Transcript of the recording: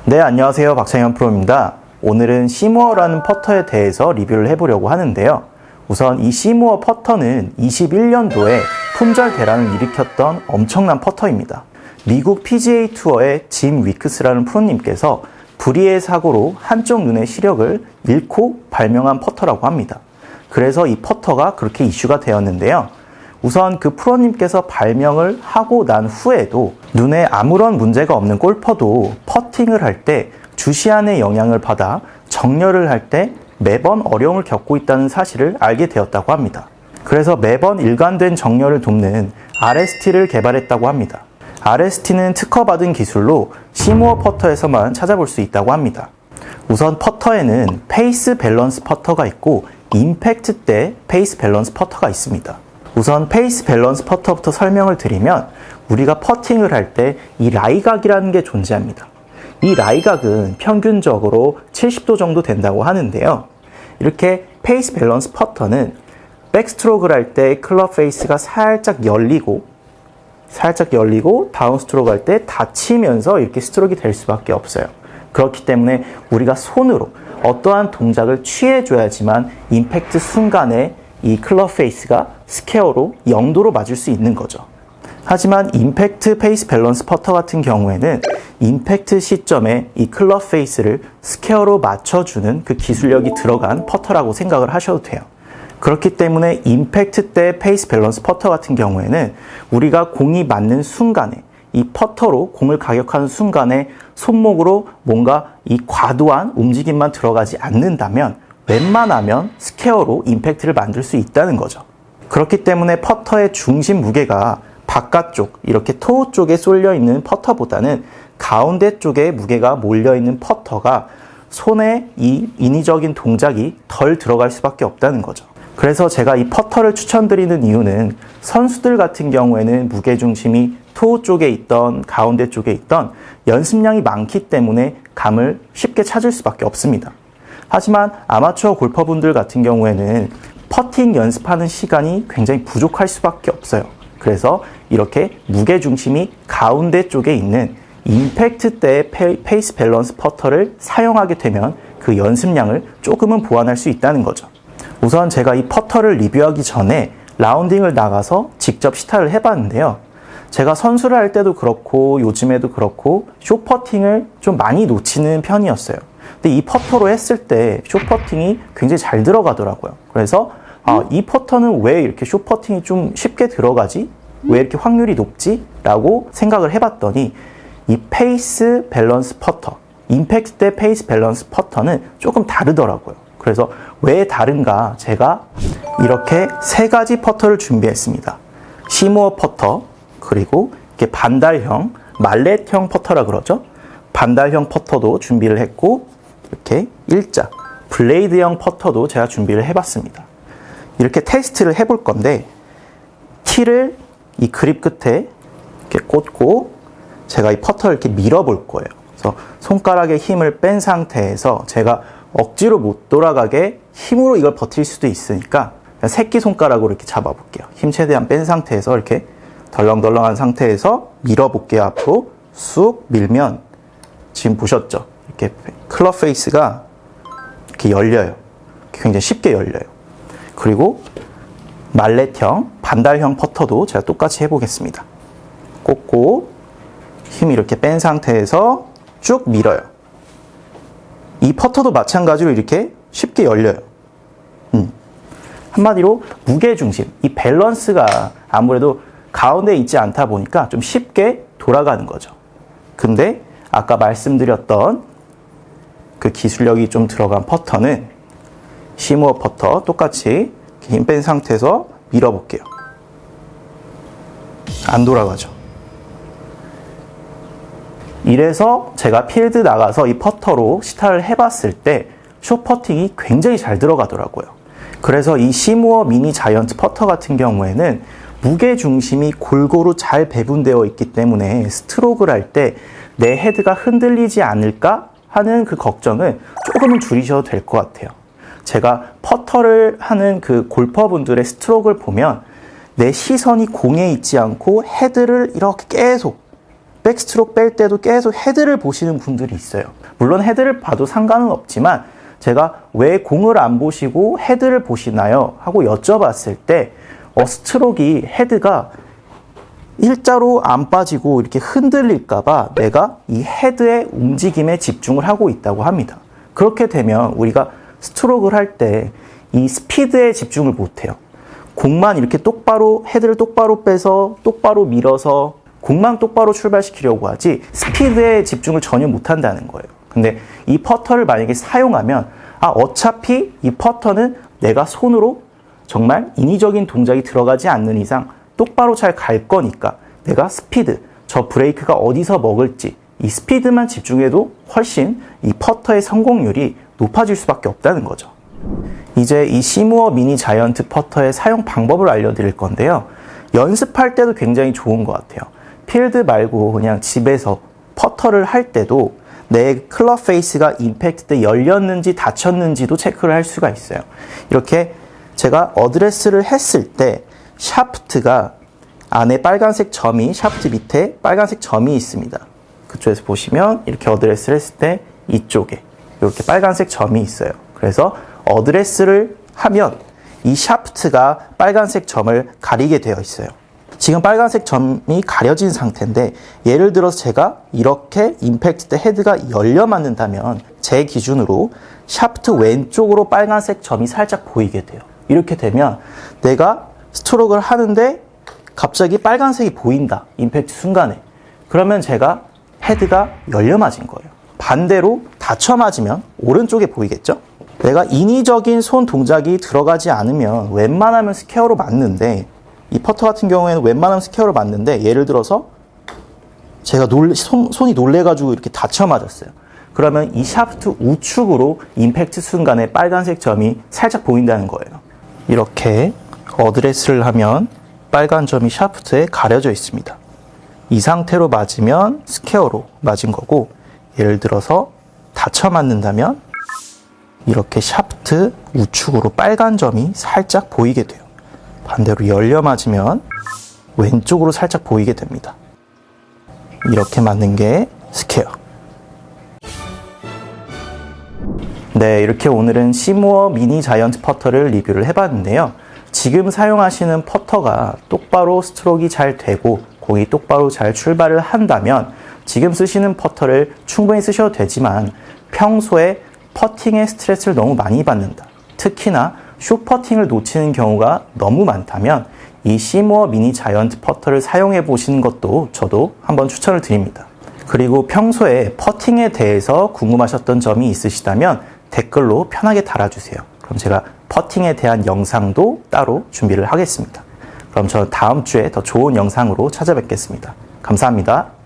네, 안녕하세요. 박창현 프로입니다. 오늘은 시무어라는 퍼터에 대해서 리뷰를 해보려고 하는데요. 우선 이 시무어 퍼터는 21년도에 품절 대란을 일으켰던 엄청난 퍼터입니다. 미국 PGA 투어의 짐 위크스라는 프로님께서 불의의 사고로 한쪽 눈의 시력을 잃고 발명한 퍼터라고 합니다. 그래서 이 퍼터가 그렇게 이슈가 되었는데요. 우선 그 프로님께서 발명을 하고 난 후에도 눈에 아무런 문제가 없는 골퍼도 퍼팅을 할 때 주시안의 영향을 받아 정렬을 할 때 매번 어려움을 겪고 있다는 사실을 알게 되었다고 합니다. 그래서 매번 일관된 정렬을 돕는 RST를 개발했다고 합니다. RST는 특허받은 기술로 시무어 퍼터에서만 찾아볼 수 있다고 합니다. 우선 퍼터에는 페이스 밸런스 퍼터가 있고 임팩트 때 페이스 밸런스 퍼터가 있습니다. 우선 페이스 밸런스 퍼터부터 설명을 드리면 우리가 퍼팅을 할 때 이 라이각이라는 게 존재합니다. 이 라이각은 평균적으로 70도 정도 된다고 하는데요. 이렇게 페이스 밸런스 퍼터는 백스트로크를 할 때 클럽 페이스가 살짝 열리고 다운스트로크 할 때 닫히면서 이렇게 스트로크가 될 수밖에 없어요. 그렇기 때문에 우리가 손으로 어떠한 동작을 취해줘야지만 임팩트 순간에 이 클럽 페이스가 스퀘어로 0도로 맞을 수 있는 거죠. 하지만 임팩트 페이스 밸런스 퍼터 같은 경우에는 임팩트 시점에 이 클럽 페이스를 스퀘어로 맞춰주는 그 기술력이 들어간 퍼터라고 생각을 하셔도 돼요. 그렇기 때문에 임팩트 때 페이스 밸런스 퍼터 같은 경우에는 우리가 공이 맞는 순간에 이 퍼터로 공을 가격하는 순간에 손목으로 뭔가 이 과도한 움직임만 들어가지 않는다면 웬만하면 스퀘어로 임팩트를 만들 수 있다는 거죠. 그렇기 때문에 퍼터의 중심 무게가 바깥쪽, 이렇게 토우 쪽에 쏠려 있는 퍼터보다는 가운데 쪽에 무게가 몰려 있는 퍼터가 손에 이 인위적인 동작이 덜 들어갈 수밖에 없다는 거죠. 그래서 제가 이 퍼터를 추천드리는 이유는 선수들 같은 경우에는 무게중심이 토우 쪽에 있던 가운데 쪽에 있던 연습량이 많기 때문에 감을 쉽게 찾을 수밖에 없습니다. 하지만 아마추어 골퍼분들 같은 경우에는 퍼팅 연습하는 시간이 굉장히 부족할 수밖에 없어요. 그래서 이렇게 무게중심이 가운데 쪽에 있는 임팩트 때 페이스 밸런스 퍼터를 사용하게 되면 그 연습량을 조금은 보완할 수 있다는 거죠. 우선 제가 이 퍼터를 리뷰하기 전에 라운딩을 나가서 직접 시타를 해봤는데요. 제가 선수를 할 때도 그렇고 요즘에도 그렇고 숏퍼팅을 좀 많이 놓치는 편이었어요. 근데 이 퍼터로 했을 때 숏퍼팅이 굉장히 잘 들어가더라고요. 그래서 이 퍼터는 왜 이렇게 숏퍼팅이 좀 쉽게 들어가지? 왜 이렇게 확률이 높지? 라고 생각을 해봤더니 이 페이스 밸런스 퍼터, 임팩트 때 페이스 밸런스 퍼터는 조금 다르더라고요. 그래서 왜 다른가 제가 이렇게 세 가지 퍼터를 준비했습니다. 시무어 퍼터, 그리고 이렇게 반달형, 말렛형 퍼터라 그러죠. 반달형 퍼터도 준비를 했고 이렇게 일자, 블레이드형 퍼터도 제가 준비를 해봤습니다. 이렇게 테스트를 해볼 건데 티를 이 그립 끝에 이렇게 꽂고 제가 이 퍼터를 이렇게 밀어볼 거예요. 그래서 손가락에 힘을 뺀 상태에서 제가 억지로 못 돌아가게 힘으로 이걸 버틸 수도 있으니까 새끼손가락으로 이렇게 잡아볼게요. 힘 최대한 뺀 상태에서 이렇게 덜렁덜렁한 상태에서 밀어볼게요. 앞으로 쑥 밀면 지금 보셨죠? 이렇게 클럽 페이스가 이렇게 열려요. 굉장히 쉽게 열려요. 그리고 말렛형, 반달형 퍼터도 제가 똑같이 해보겠습니다. 꽂고 힘 이렇게 뺀 상태에서 쭉 밀어요. 이 퍼터도 마찬가지로 이렇게 쉽게 열려요. 한마디로 무게중심, 이 밸런스가 아무래도 가운데 있지 않다 보니까 좀 쉽게 돌아가는 거죠. 근데 아까 말씀드렸던 그 기술력이 좀 들어간 퍼터는 시무어 퍼터 똑같이 힘 뺀 상태에서 밀어볼게요. 안 돌아가죠. 이래서 제가 필드 나가서 이 퍼터로 시타를 해봤을 때 숏퍼팅이 굉장히 잘 들어가더라고요. 그래서 이 시무어 미니 자이언트 퍼터 같은 경우에는 무게중심이 골고루 잘 배분되어 있기 때문에 스트로크를 할 때 내 헤드가 흔들리지 않을까 하는 그 걱정은 조금은 줄이셔도 될 것 같아요. 제가 퍼터를 하는 그 골퍼분들의 스트로크를 보면 내 시선이 공에 있지 않고 헤드를 이렇게 계속 백스트로크 뺄 때도 계속 헤드를 보시는 분들이 있어요. 물론 헤드를 봐도 상관은 없지만 제가 왜 공을 안 보시고 헤드를 보시나요? 하고 여쭤봤을 때 스트로크이 헤드가 일자로 안 빠지고 이렇게 흔들릴까봐 내가 이 헤드의 움직임에 집중을 하고 있다고 합니다. 그렇게 되면 우리가 스트로크를 할 때 이 스피드에 집중을 못해요. 공만 이렇게 똑바로 헤드를 똑바로 빼서 똑바로 밀어서 공만 똑바로 출발시키려고 하지 스피드에 집중을 전혀 못한다는 거예요. 근데 이 퍼터를 만약에 사용하면 어차피 이 퍼터는 내가 손으로 정말 인위적인 동작이 들어가지 않는 이상 똑바로 잘 갈 거니까 내가 스피드, 저 브레이크가 어디서 먹을지 이 스피드만 집중해도 훨씬 이 퍼터의 성공률이 높아질 수밖에 없다는 거죠. 이제 이 시무어 미니 자이언트 퍼터의 사용 방법을 알려드릴 건데요. 연습할 때도 굉장히 좋은 것 같아요. 필드 말고 그냥 집에서 퍼터를 할 때도 내 클럽 페이스가 임팩트 때 열렸는지 닫혔는지도 체크를 할 수가 있어요. 이렇게 제가 어드레스를 했을 때 샤프트가 안에 빨간색 점이 샤프트 밑에 빨간색 점이 있습니다. 그쪽에서 보시면 이렇게 어드레스를 했을 때 이쪽에 이렇게 빨간색 점이 있어요. 그래서 어드레스를 하면 이 샤프트가 빨간색 점을 가리게 되어 있어요. 지금 빨간색 점이 가려진 상태인데 예를 들어서 제가 이렇게 임팩트 때 헤드가 열려 맞는다면 제 기준으로 샤프트 왼쪽으로 빨간색 점이 살짝 보이게 돼요. 이렇게 되면 내가 스트로크를 하는데 갑자기 빨간색이 보인다. 임팩트 순간에. 그러면 제가 헤드가 열려 맞은 거예요. 반대로 닫혀 맞으면 오른쪽에 보이겠죠? 내가 인위적인 손 동작이 들어가지 않으면 웬만하면 스퀘어로 맞는데 이 퍼터 같은 경우에는 웬만하면 스퀘어로 맞는데 예를 들어서 제가 손이 놀래가지고 이렇게 닫혀 맞았어요. 그러면 이 샤프트 우측으로 임팩트 순간에 빨간색 점이 살짝 보인다는 거예요. 이렇게 어드레스를 하면 빨간 점이 샤프트에 가려져 있습니다. 이 상태로 맞으면 스퀘어로 맞은 거고 예를 들어서 닫혀 맞는다면 이렇게 샤프트 우측으로 빨간 점이 살짝 보이게 돼요. 반대로 열려 맞으면 왼쪽으로 살짝 보이게 됩니다. 이렇게 맞는 게 스퀘어. 네, 이렇게 오늘은 시무어 미니 자이언트 퍼터를 리뷰를 해봤는데요. 지금 사용하시는 퍼터가 똑바로 스트로크가 잘 되고 공이 똑바로 잘 출발을 한다면 지금 쓰시는 퍼터를 충분히 쓰셔도 되지만 평소에 퍼팅에 스트레스를 너무 많이 받는다. 특히나 숏퍼팅을 놓치는 경우가 너무 많다면 이 시무어 미니 자이언트 퍼터를 사용해 보시는 것도 저도 한번 추천을 드립니다. 그리고 평소에 퍼팅에 대해서 궁금하셨던 점이 있으시다면 댓글로 편하게 달아주세요. 그럼 제가 퍼팅에 대한 영상도 따로 준비를 하겠습니다. 그럼 저 다음 주에 더 좋은 영상으로 찾아뵙겠습니다. 감사합니다.